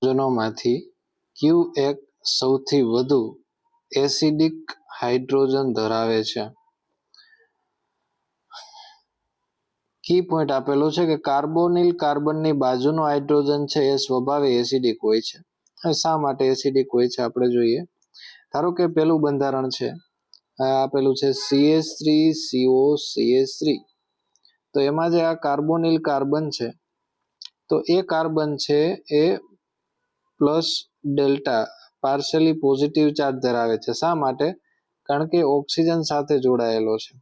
હાઇડ્રોજનોમાંથી કયું એક સૌથી વધુ એસિડિક હાઇડ્રોજન ધરાવે છે? કી પોઈન્ટ આપેલો છે કે કાર્બોનિલ કાર્બનની બાજુનો હાઇડ્રોજન છે એ સ્વભાવે એસિડિક હોય છે. શા માટે એસિડિક હોય છે આપણે જોઈએ. ધારો કે પેલું બંધારણ છે, આપેલું છે CH3COCH3. તો એમાં જે આ કાર્બોનિલ કાર્બન છે, તો એ કાર્બન છે એ plus delta partially positive charge ધરાવે છે. શા માટે? કારણ કે ઓક્સિજન સાથે જોડાયેલો છે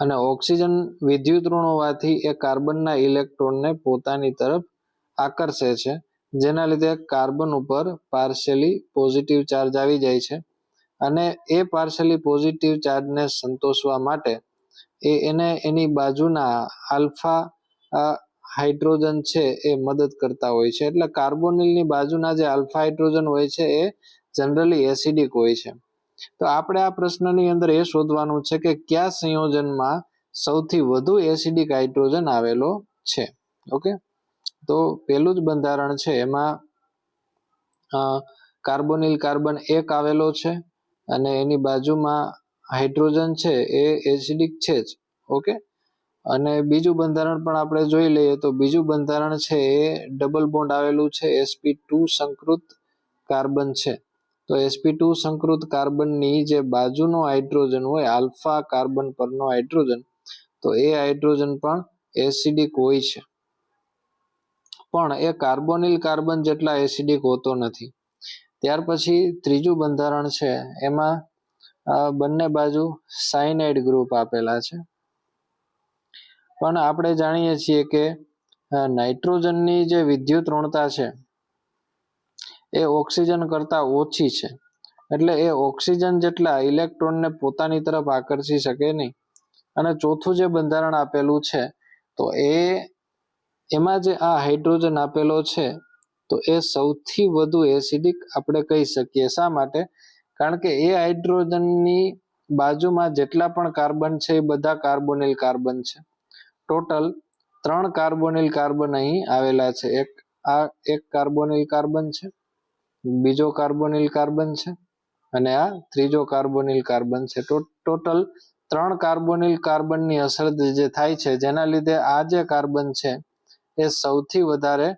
અને ઓક્સિજન વિદ્યુત ઋણ હોવાથી એ કાર્બનના ઇલેક્ટ્રોનને પોતાની તરફ આકર્ષે છે, જેના લીધે કાર્બન ઉપર પાર્શિયલી પોઝિટિવ ચાર્જ આવી જાય છે અને એ પાર્શિયલી પોઝિટિવ ચાર્જને સંતોષવા માટે એને એની બાજુના આલ્ફા હાઇડ્રોજન છે એ મદદ કરતા હોય છે. એટલે કાર્બોનિલની બાજુના જે આલ્ફા હાઇડ્રોજન હોય છે એ જનરલી એસિડિક હોય છે. તો આપણે આ પ્રશ્નની અંદર એ શોધવાનું છે કે કયા સંયોજનમાં સૌથી વધુ એસિડિક હાઇડ્રોજન આવેલો છે. ઓકે, તો પેલું જ બંધારણ છે એમાં કાર્બોનિલ કાર્બન 1 આવેલો છે અને એની બાજુમાં હાઇડ્રોજન છે એ એસિડિક છે જ. ઓકે, અને બીજું બંધારણ પણ આપણે જોઈ લઈએ તો બીજું બંધારણ છે એ ડબલ બોન્ડ આવેલું છે, sp2 સંકૃત કાર્બન છે. તો sp2 સંકૃત કાર્બનની જે બાજુનો હાઇડ્રોજન હોય, આલ્ફા કાર્બન પરનો હાઇડ્રોજન, તો એ હાઇડ્રોજન પણ એસિડિક હોય છે, પણ એ કાર્બોનિલ કાર્બન જેટલા એસિડિક હોતો નથી. ત્યાર પછી ત્રીજું બંધારણ છે એમાં બંને બાજુ સાયનાઇડ ગ્રુપ આપેલા છે, પણ આપણે જાણીએ છીએ કે નાઇટ્રોજનની જે વિદ્યુત ઋણતા છે એ ઓક્સિજન કરતા ઓછી છે, એટલે એ ઓક્સિજન જેટલા ઇલેક્ટ્રોનને પોતાની તરફ આકર્ષી શકે નહીં. અને ચોથું જે બંધારણ આપેલું છે તો એમાં જે આ હાઇડ્રોજન આપેલો છે તો એ સૌથી વધુ એસિડિક આપણે કહી શકીએ. શા માટે? કારણ કે એ હાઇડ્રોજનની બાજુમાં જેટલા પણ કાર્બન છે એ બધા કાર્બોનિલ કાર્બન છે. ટોટલ 3 કાર્બોનિલ કાર્બન અહીં આવેલા છે. એક કાર્બોનિલ કાર્બન છે, બીજો કાર્બોનિલ કાર્બન છે અને આ ત્રીજો કાર્બોનિલ કાર્બન છે. ટોટલ 3 કાર્બોનિલ કાર્બનની અસર જે થાય છે, જેના લીધે આ જે કાર્બન છે એ સૌથી વધારે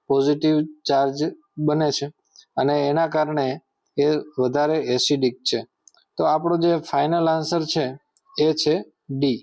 પોઝિટિવ ચાર્જ બને છે અને એના કારણે એ વધારે એસિડિક છે. તો આપણો જે ફાઇનલ આન્સર છે એ છે ડી.